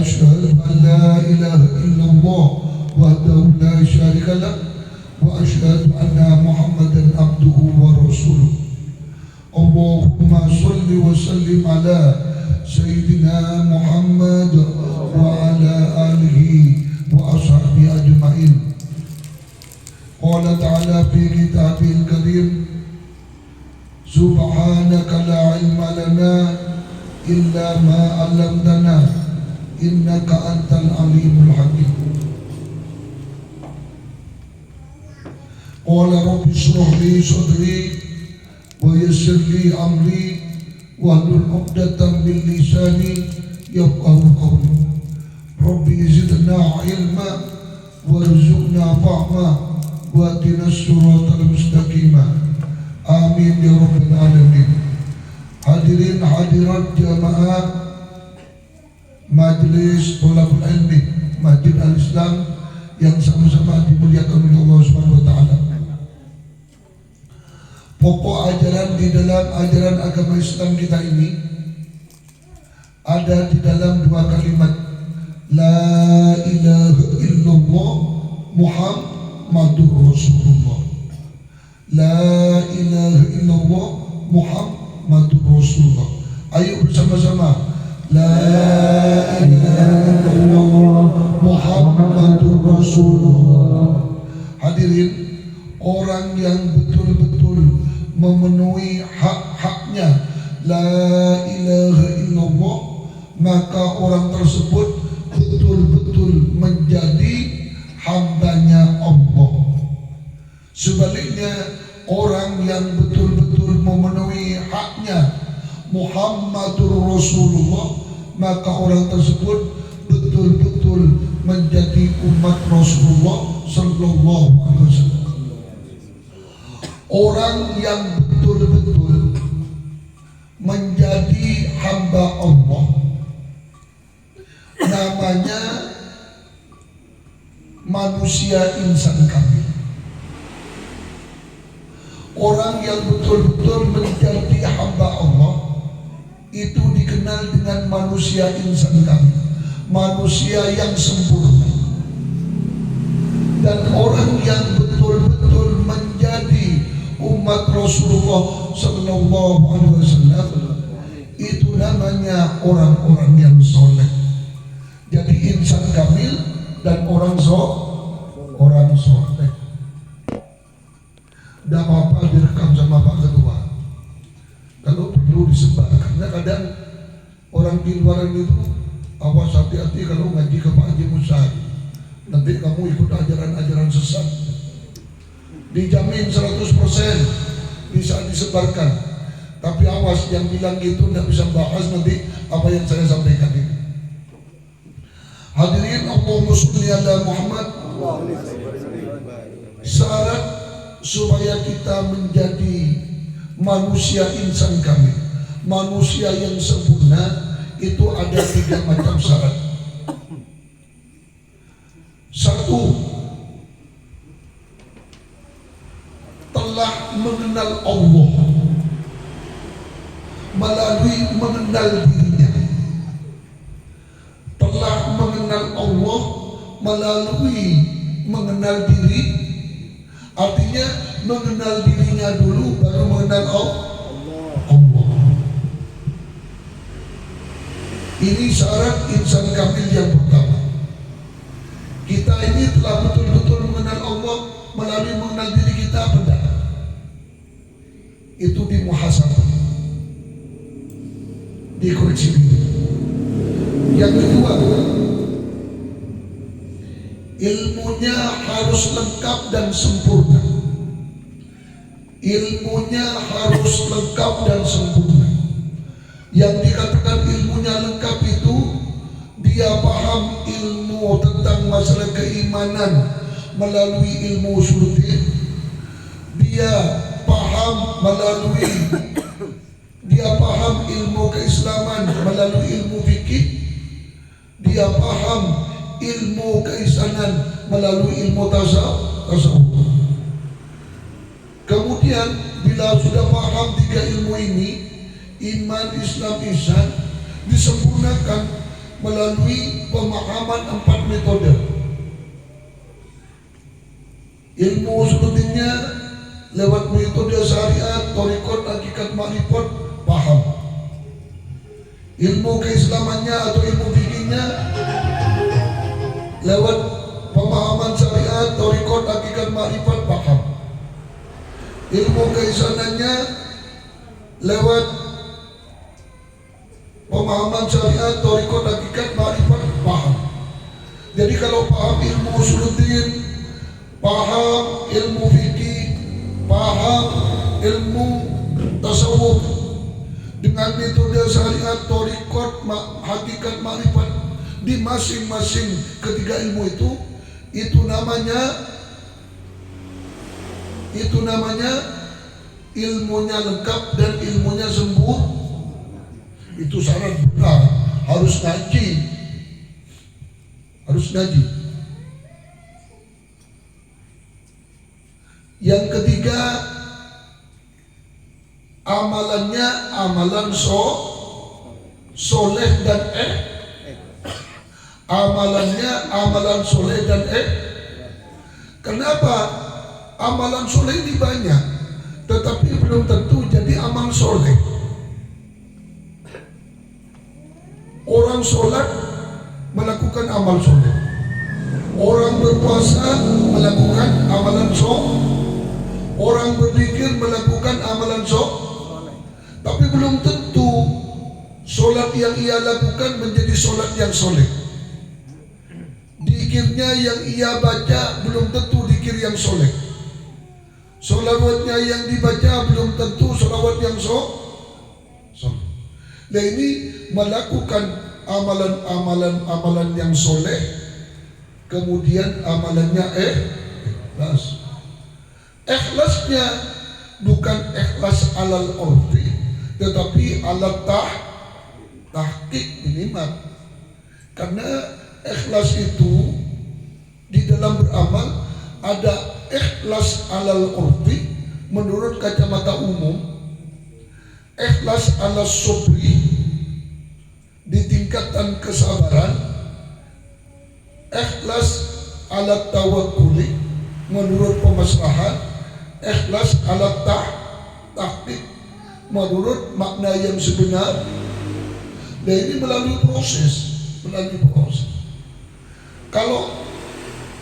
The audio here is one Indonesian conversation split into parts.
أشهد أن لا إله إلا الله وحده لا شريك له وأشهد أن محمدا عبده ورسوله اللهم صل وسلم على سيدنا محمد وعلى آله وأصحابه أجمعين. قال تعالى في كتابه الكريم سبحانك لا علم لنا إلا ما علمتنا إنك أنت العليم الحكيم. قال رب اشرح لي صدري ويسر لي أمري واحلل عقدة من لساني يفقهوا قولي. رب زدنا علما وارزقنا فهما واهدنا الصراط المستقيم. Amin ya rabbal alamin. Hadirin hadirat jamaah Majelis Thalabul Ilmi Masjid Al-Islam yang sama-sama dimuliakan oleh Allah Subhanahu wa taala. Pokok ajaran di dalam ajaran agama Islam kita ini ada di dalam dua kalimat, la ilaha illallah Muhammadur Rasulullah. La ilaha illallah Muhammadur Rasulullah. Ayo bersama-sama, la ilaha illallah Muhammadur Rasulullah. Hadirin, orang yang betul-betul memenuhi hak-haknya la ilaha illallah, maka orang tersebut betul-betul menjadi hambanya Allah. Sebaliknya, orang yang betul-betul memenuhi haknya Muhammadur Rasulullah, maka orang tersebut betul-betul menjadi umat Rasulullah Sallallahu Alaihi Wasallam. Orang yang betul-betul menjadi hamba Allah namanya manusia insan kamil. Orang yang betul-betul menjadi hamba Allah itu dikenal dengan manusia insan kamil, manusia yang sempurna. Dan orang yang betul-betul menjadi umat Rasulullah Sallallahu Alaihi Wasallam itu namanya orang-orang yang soleh. Jadi insan kamil dan orang soleh. Tidak apa-apa direkam sama Pak Ketua kalau perlu disebar, karena kadang orang di luar itu awas, hati-hati kalau ngaji ke Pak Haji Musa, nanti kamu ikut ajaran-ajaran sesat. Dijamin 100% bisa disebarkan, tapi awas, yang bilang gitu tidak bisa bahas nanti apa yang saya sampaikan ini. Hadirin, Allahumma sholli ala Muhammad. Syarat supaya kita menjadi manusia insan kamil, manusia yang sempurna, itu ada 3 macam syarat. Satu, telah mengenal Allah melalui mengenal dirinya. Telah mengenal Allah melalui mengenal diri, artinya mengenal dirinya dulu baru mengenal Allah. Ini syarat insan kamil yang pertama. Kita ini telah betul-betul mengenal Allah melalui mengenal diri kita, benar. Itu dimuhasabah, dikoreksi. Yang kedua, ilmunya harus lengkap dan sempurna. Ilmunya harus lengkap dan sempurna. Yang dikatakan ilmunya lengkap itu, dia paham ilmu tentang masalah keimanan melalui ilmu usuluddin, dia paham ilmu keislaman melalui ilmu fikih, dia paham ilmu keisanan melalui ilmu tasawuf. Kemudian bila sudah paham 3 ilmu ini, iman, Islam, ihsan, disempurnakan melalui pemahaman 4 metode. Ilmu usuluddinnya lewat metode syariat, thariqat, hakikat, ma'rifat, paham. Ilmu keislamannya atau ilmu fikihnya lewat pemahaman syariat, thariqat, hakikat, ma'rifat, paham. Ilmu keisanannya lewat pemahaman syariat, thariqat, hakikat, ma'rifat, paham. Jadi kalau paham ilmu usuluddin, paham ilmu fikih, paham ilmu tasawuf dengan metode syariat, thariqat, hakikat, ma'rifat di masing-masing ketiga ilmu itu namanya ilmunya lengkap dan ilmunya sembuh. Itu syarat benar, harus ngaji. Yang ketiga, amalannya amalan soleh dan amalannya amalan soleh dan Kenapa? Amalan soleh ini banyak, tetapi belum tentu jadi amal soleh. Orang sholat melakukan amal soleh, orang berpuasa melakukan amalan soleh, orang berzikir melakukan amalan soleh, tapi belum tentu sholat yang ia lakukan menjadi sholat yang soleh. Dikirnya yang ia baca belum tentu dikir yang soleh. Sholawatnya yang dibaca belum tentu sholawat yang soleh. Nah ini melakukan amalan yang soleh, kemudian amalannya ikhlas. Ikhlasnya bukan ikhlas alal urfi, tetapi alat tahqiq minimal. Karena ikhlas itu di dalam beramal ada ikhlas alal urfi menurut kacamata umum, ikhlas ala subri di tingkatan kesabaran, ikhlas ala tawakkuli menurut pemasrahan, ikhlas ala tahqiq menurut makna yang sebenar. Dan ini melalui proses. Kalau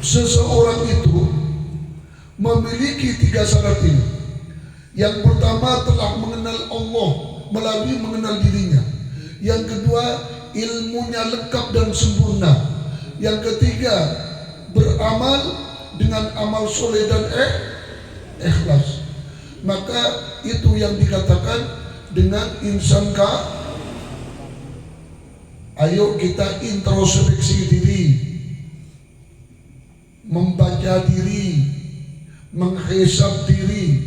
seseorang itu memiliki 3 syarat ini, yang pertama telah mengenal Allah melalui mengenal dirinya, yang kedua ilmunya lengkap dan sempurna, yang ketiga beramal dengan amal soleh dan ikhlas, maka itu yang dikatakan dengan insan Ayo kita introspeksi diri, membaca diri, menghisab diri,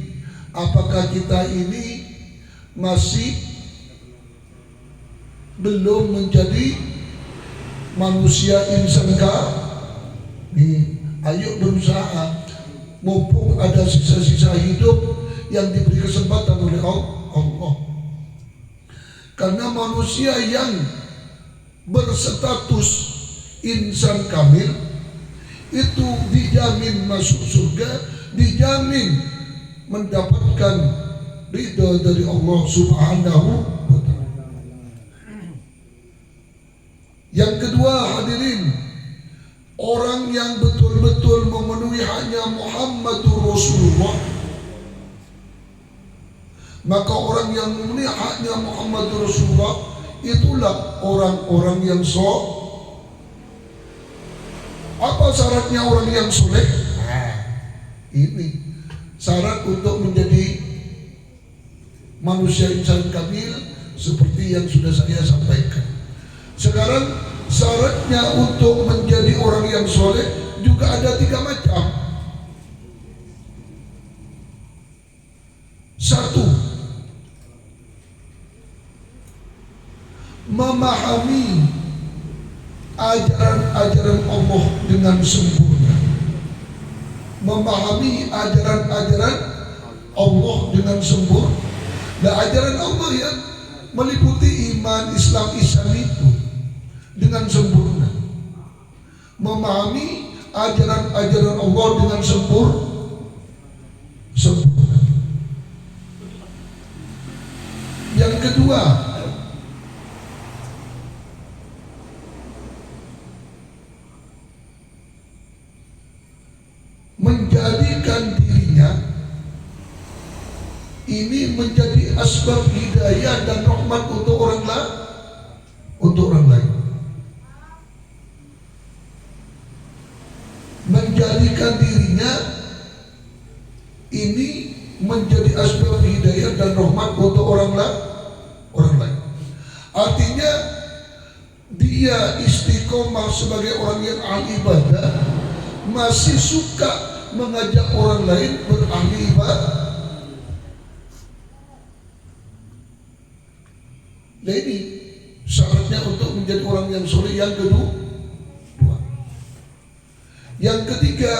apakah kita ini masih belum menjadi manusia insan Ayo berusaha, mumpung ada sisa-sisa hidup yang diberi kesempatan oleh Allah. Karena manusia yang berstatus insan kamil itu dijamin masuk surga, dijamin mendapatkan ridha dari Allah Subhanahu wa ta'ala. Yang kedua, hadirin, orang yang betul-betul memenuhi haknya Muhammadur Rasulullah, maka orang yang memenuhi haknya Muhammadur Rasulullah itulah orang-orang yang Apa syaratnya orang yang soleh? Ini syarat untuk menjadi manusia insan kamil seperti yang sudah saya sampaikan. Sekarang syaratnya untuk menjadi orang yang soleh juga ada 3 macam. 1, memahami ajaran-ajaran Allah dengan sempurna. Memahami ajaran-ajaran Allah dengan sempurna. Nah, ajaran Allah yang meliputi iman, Islam, ihsan itu dengan sempurna, memahami ajaran-ajaran Allah dengan sempurna. Yang kedua, menjadikan dirinya ini menjadi asbab hidayah dan rahmat untuk orang lain. Menjadikan dirinya ini menjadi asbab hidayah dan rahmat untuk orang lain. Artinya dia istiqomah sebagai orang yang ahli ibadah, masih suka mengajak orang lain berahli ibadah. Nah ini syaratnya untuk menjadi orang yang soleh. Yang kedua, yang ketiga,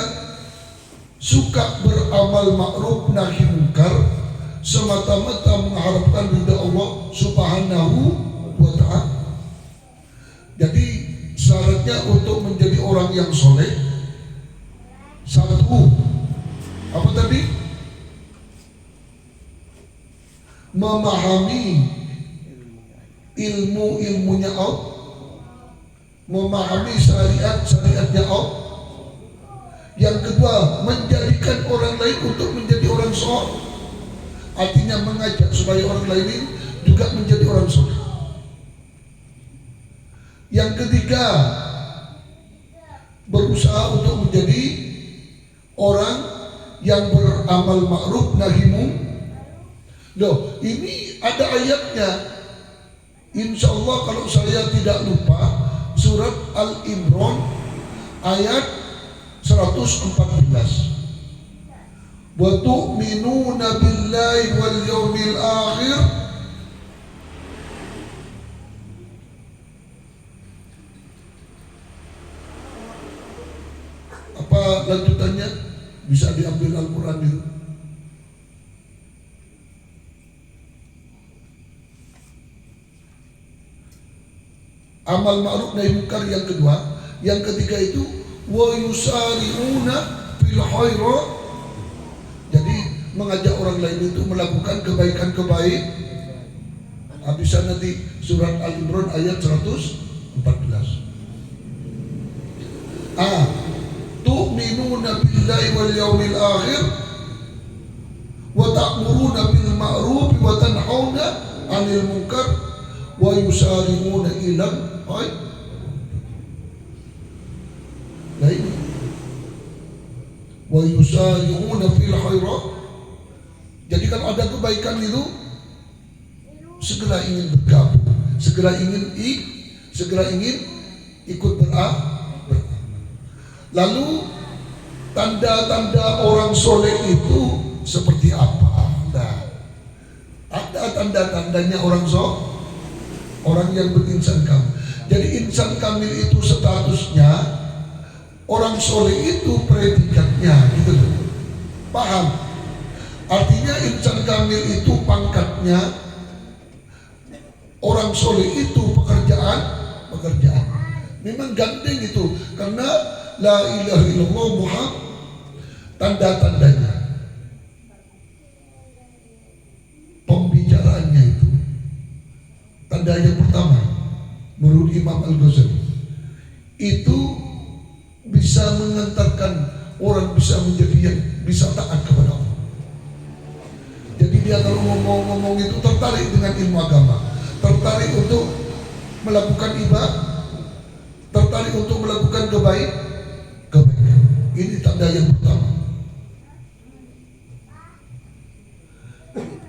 suka beramal ma'ruf nahi munkar semata-mata mengharapkan ridha Allah Subhanahu wa ta'ala. Jadi syaratnya untuk menjadi orang yang soleh, satu, apa tadi? Memahami ilmunya Allah, memahami syariatnya Allah. Yang kedua, menjadikan orang lain untuk menjadi orang soleh, artinya mengajak supaya orang lain juga menjadi orang soleh. Yang ketiga, berusaha untuk menjadi orang yang beramal ma'ruf nahi munkar. Loh, ini ada ayatnya. Insya Allah kalau saya tidak lupa, surat Al-Imran ayat 114. Wa tu'minuna billahi wal yawmil akhir. Apa lanjutannya? Bisa diambil Al-Quran itu. Amal ma'ruf nahi munkar yang kedua. Yang ketiga itu wa yusari'una fil khairat. Jadi mengajak orang lain itu melakukan kebaikan-kebaik. Bisa nanti surat Al-Imran ayat 114. Tu'minuna billahi wal yawmil akhir wa ta'muruna bil ma'ruf wa tanhauna 'anil munkar wa yusari'una ilal khair. Nah ini wa yusari'una fil khairat. Jadi kalau ada kebaikan itu segera ingin bergabung, segera ingin ikut beramal. Lalu tanda-tanda orang soleh itu seperti apa? Nah, ada tanda-tandanya orang yang berinsan kamil. Jadi insan kamil itu statusnya, orang soleh itu predikatnya, gitu loh. Paham? Artinya insan kamil itu pangkatnya, orang soleh itu pekerjaan. Memang gandeng itu, karena la ilaha illallah Muhammad. Tanda-tandanya, pembicaraannya itu. Tanda yang pertama, menurut Imam Al-Ghazali, itu bisa mengantarkan orang bisa menjadi yang bisa taat kepada Allah. Jadi dia kalau ngomong itu tertarik dengan ilmu agama, tertarik untuk melakukan ibadah, tertarik untuk melakukan kebaikan. Ini tanda yang pertama.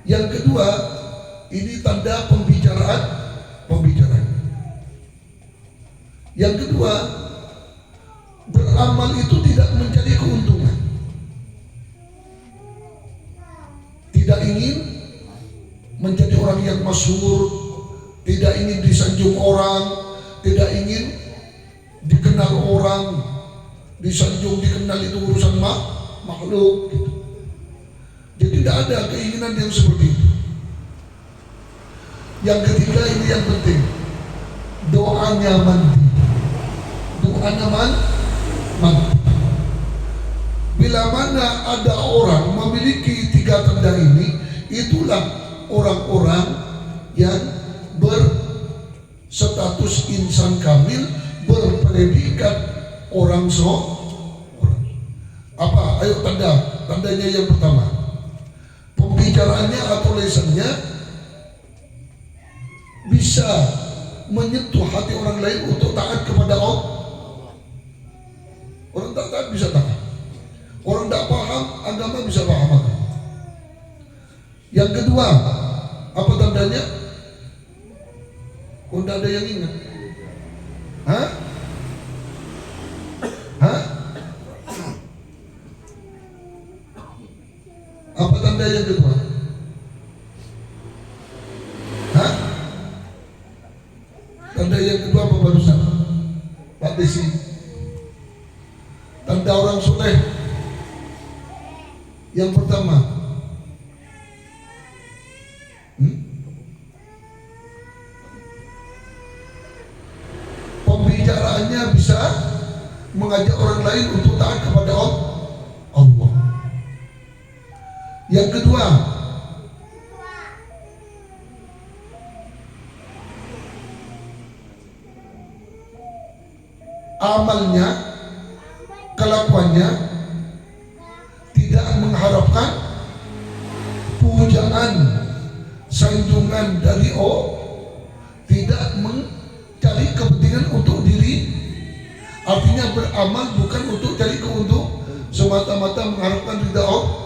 Yang kedua, ini tanda pembicaraan. Yang kedua, beramal itu tidak mencari keuntungan, tidak ingin menjadi orang yang masyhur, tidak ingin disanjung orang, tidak ingin dikenal orang. Disanjung, dikenal itu urusan makhluk gitu. Jadi tidak ada keinginan yang seperti itu. Yang ketiga, ini yang penting, doanya mandi. doanya mantap. Bila mana ada orang memiliki 3 tanda ini, itulah orang-orang yang berstatus insan kamil, berpredikat orang apa? Ayo tandanya yang pertama, pembicaraannya atau lesannya bisa menyentuh hati orang lain untuk taat kepada Allah. Orang tak taat bisa taat, orang tak paham agama bisa paham agama. Yang kedua, apa tandanya? Kok tidak ada yang ingat? Hah? Apa tanda yang kedua? Tanda yang kedua apa barusan? Pak Desi. Tanda orang soleh. Yang pertama, pembicaraannya bisa mengajak orang lain untuk taat kepada Allah. Yang kedua, amalnya, kelakuannya tidak mengharapkan pujaan, sanjungan dari tidak mencari kepentingan untuk diri. Artinya beramal bukan untuk cari keuntungan, semata-mata mengharapkan ridha Allah.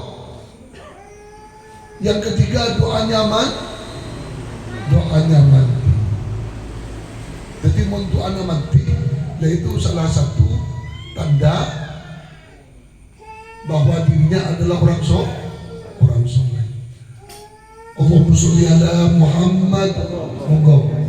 Yang ketiga, doanya mati. Jadi doanya mati, yaitu salah satu tanda bahwa dirinya adalah orang soleh. Allahumma sholli ala Muhammad. Monggo.